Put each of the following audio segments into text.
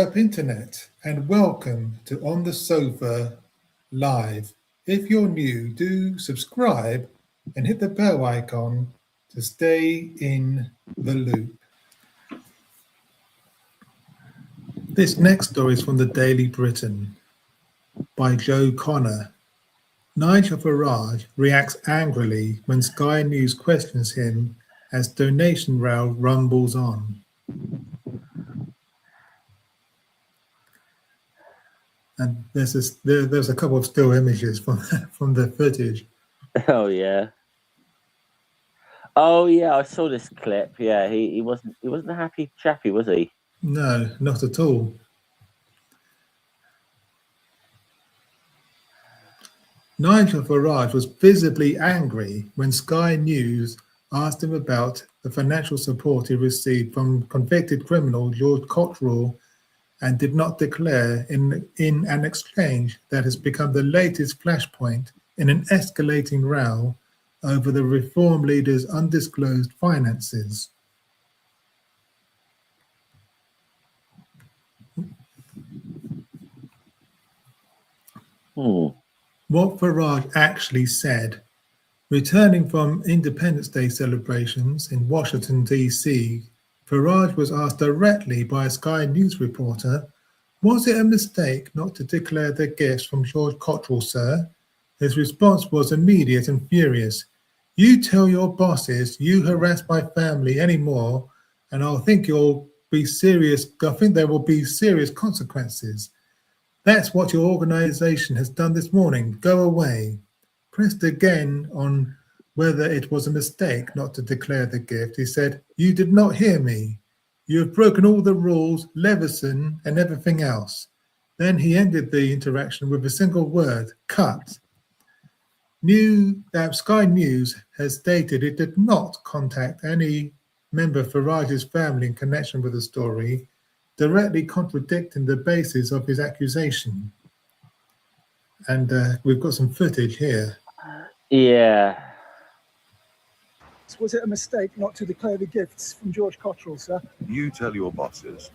up internet and welcome to On the Sofa Live. If you're new, do subscribe and hit the bell icon to stay in the loop. This next story is from the Daily Britain by Joe Connor. Nigel Farage reacts angrily when Sky News questions him as donation row rumbles on. And there's a couple of still images from the footage. Oh yeah. Oh yeah, I saw this clip. Yeah, he wasn't a happy chappy, was he? No, not at all. Nigel Farage was visibly angry when Sky News asked him about the financial support he received from convicted criminal George Cottrell and did not declare in an exchange that has become the latest flashpoint in an escalating row over the reform leader's undisclosed finances. What Farage actually said, returning from Independence Day celebrations in Washington, D.C., Farage was asked directly by a Sky News reporter, "Was it a mistake not to declare the gifts from George Cottrell, sir?" His response was immediate and furious. "You tell your bosses you harass my family anymore, and I think there will be serious consequences. That's what your organization has done this morning. Go away." Pressed again on whether it was a mistake not to declare the gift, he said, "You did not hear me. You have broken all the rules, Leveson, and everything else." Then he ended the interaction with a single word, cut. Sky News has stated it did not contact any member of Farage's family in connection with the story, directly contradicting the basis of his accusation. And we've got some footage here. Yeah. Was it a mistake not to declare the gifts from George Cottrell, sir? You tell your bosses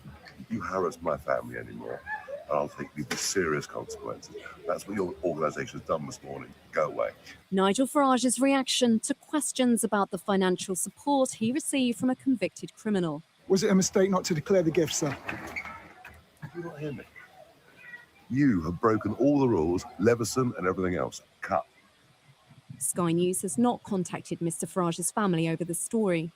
you harass my family anymore, and I'll think there'll be serious consequences. That's what your organisation has done this morning. Go away. Nigel Farage's reaction to questions about the financial support he received from a convicted criminal. Was it a mistake not to declare the gifts, sir? Did you not hear me? You have broken all the rules, Leveson and everything else. Cut. Sky News has not contacted Mr Farage's family over the story.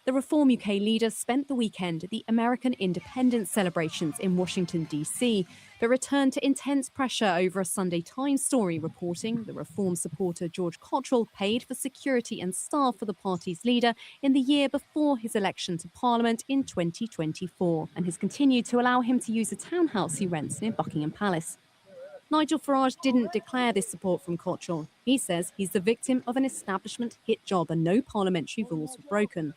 The Reform UK leader spent the weekend at the American independence celebrations in Washington, D.C., but returned to intense pressure over a Sunday Times story reporting the Reform supporter George Cottrell paid for security and staff for the party's leader in the year before his election to Parliament in 2024, and has continued to allow him to use a townhouse he rents near Buckingham Palace. Nigel Farage didn't declare this support from Cottrell. He says he's the victim of an establishment hit job and no parliamentary rules were broken.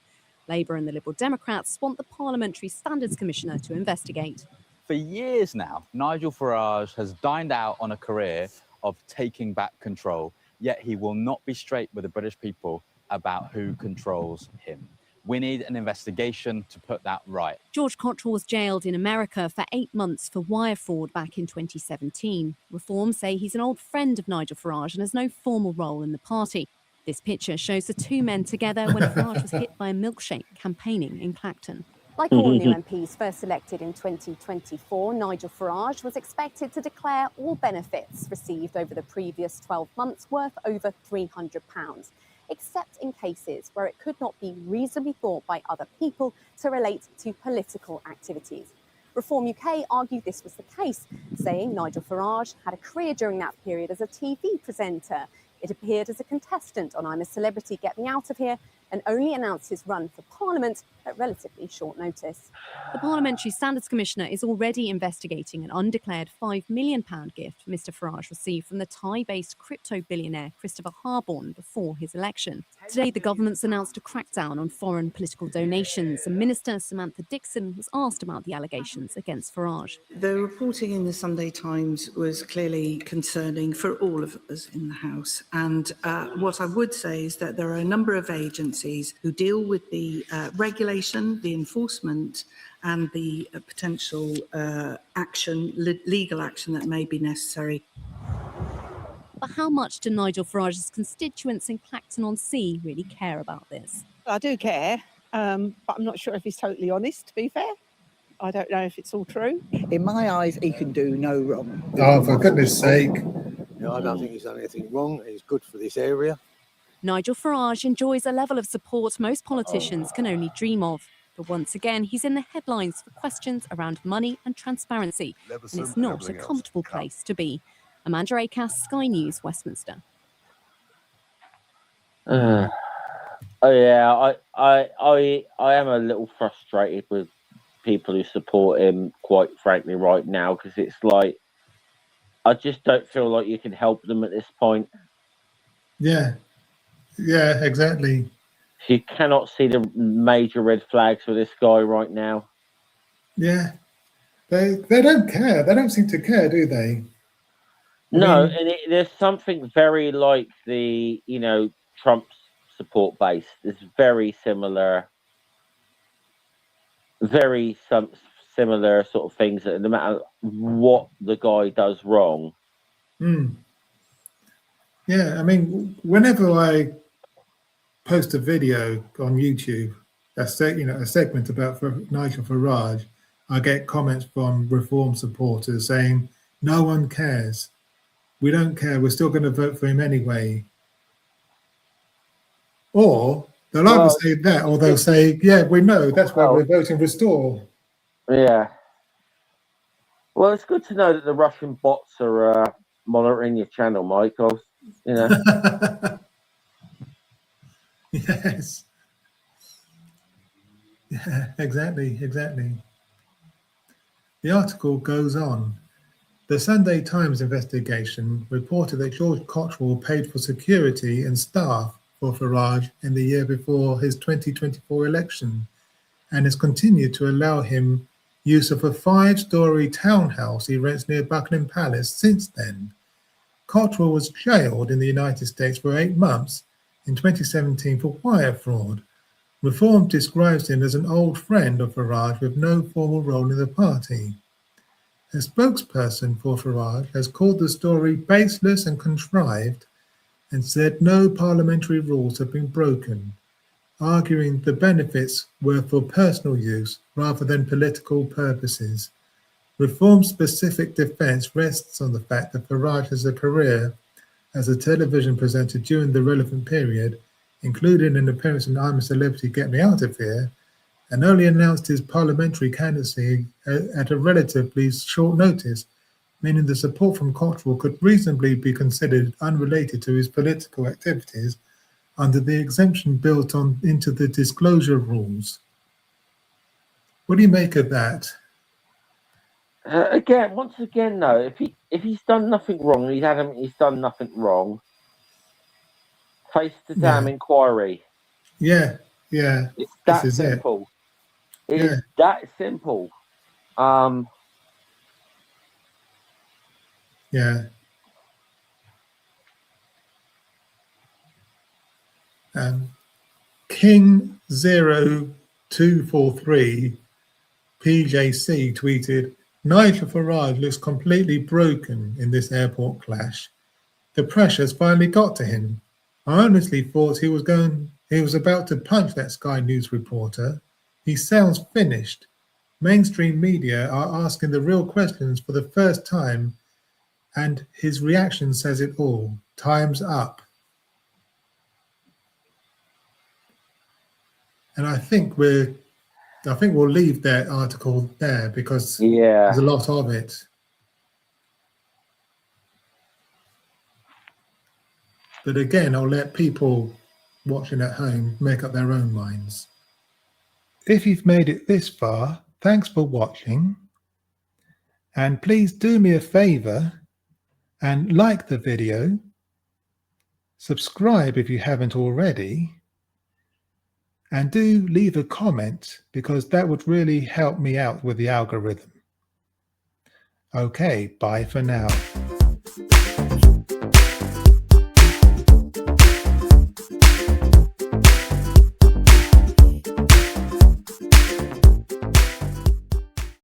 Labour and the Liberal Democrats want the Parliamentary Standards Commissioner to investigate. For years now, Nigel Farage has dined out on a career of taking back control, yet he will not be straight with the British people about who controls him. We need an investigation to put that right. George Cottrell was jailed in America for 8 months for wire fraud back in 2017. Reform say he's an old friend of Nigel Farage and has no formal role in the party. This picture shows the two men together when Farage was hit by a milkshake campaigning in Clacton. Like all new MPs first elected in 2024, Nigel Farage was expected to declare all benefits received over the previous 12 months worth over £300, except in cases where it could not be reasonably thought by other people to relate to political activities. Reform UK argued this was the case, saying Nigel Farage had a career during that period as a TV presenter. It appeared as a contestant on I'm a Celebrity, Get Me Out of Here, and only announced his run for Parliament at relatively short notice. The Parliamentary Standards Commissioner is already investigating an undeclared £5 million gift Mr Farage received from the Thai-based crypto billionaire Christopher Harborne before his election. Today, the government's announced a crackdown on foreign political donations, and Minister Samantha Dixon was asked about the allegations against Farage. The reporting in the Sunday Times was clearly concerning for all of us in the House. And what I would say is that there are a number of agencies agencies who deal with the regulation, the enforcement, and the potential legal action that may be necessary. But how much do Nigel Farage's constituents in Clacton-on-Sea really care about this? I do care, but I'm not sure if he's totally honest, to be fair. I don't know if it's all true. In my eyes, he can do no wrong. Oh, for goodness sake. I don't think he's done anything wrong. He's good for this area. Nigel Farage enjoys a level of support most politicians can only dream of. But once again, he's in the headlines for questions around money and transparency. And it's not a comfortable place to be. Amanda Acas, Sky News, Westminster. Oh yeah, I am a little frustrated with people who support him, quite frankly, right now, because it's like I just don't feel like you can help them at this point. Yeah, exactly. You cannot see the major red flags for this guy right now. Yeah, they don't care. They don't seem to care, do they? No, and there's something very like the Trump's support base. It's very similar. Very similar sort of things that no matter what the guy does wrong. Yeah, I mean, whenever I post a video on YouTube, a segment about Nigel Farage, I get comments from Reform supporters saying, "No one cares. We don't care. We're still going to vote for him anyway." Or they'll either say that, or they'll say, "Yeah, we know. That's why we're voting Restore." Yeah. Well, it's good to know that the Russian bots are monitoring your channel, Michael. Yes. Yeah, exactly. The article goes on. The Sunday Times investigation reported that George Cottrell paid for security and staff for Farage in the year before his 2024 election, and has continued to allow him use of a 5-story townhouse he rents near Buckingham Palace since then. Cottrell was jailed in the United States for 8 months in 2017 for wire fraud. Reform describes him as an old friend of Farage with no formal role in the party. A spokesperson for Farage has called the story baseless and contrived and said no parliamentary rules have been broken, arguing the benefits were for personal use rather than political purposes. Reform's specific defence rests on the fact that Farage has a career as a television presenter during the relevant period, including an appearance in I'm a Celebrity, Get Me Out of Here, and only announced his parliamentary candidacy at a relatively short notice, meaning the support from Cottrell could reasonably be considered unrelated to his political activities under the exemption built into the disclosure rules. What do you make of that? Once again, though, if he's done nothing wrong, he's done nothing wrong. Face the damn inquiry. Yeah. It's that simple. It is that simple. Yeah. King0243 PJC tweeted, "Nigel Farage looks completely broken in this airport clash. The pressure's finally got to him. I honestly thought he was about to punch that Sky News reporter. He sounds finished. Mainstream media are asking the real questions for the first time, and his reaction says it all. Time's up." And I think we'll leave that article there because there's a lot of it. But again, I'll let people watching at home make up their own minds. If you've made it this far, thanks for watching. And please do me a favor and like the video, subscribe if you haven't already, and do leave a comment because that would really help me out with the algorithm. Okay, bye for now.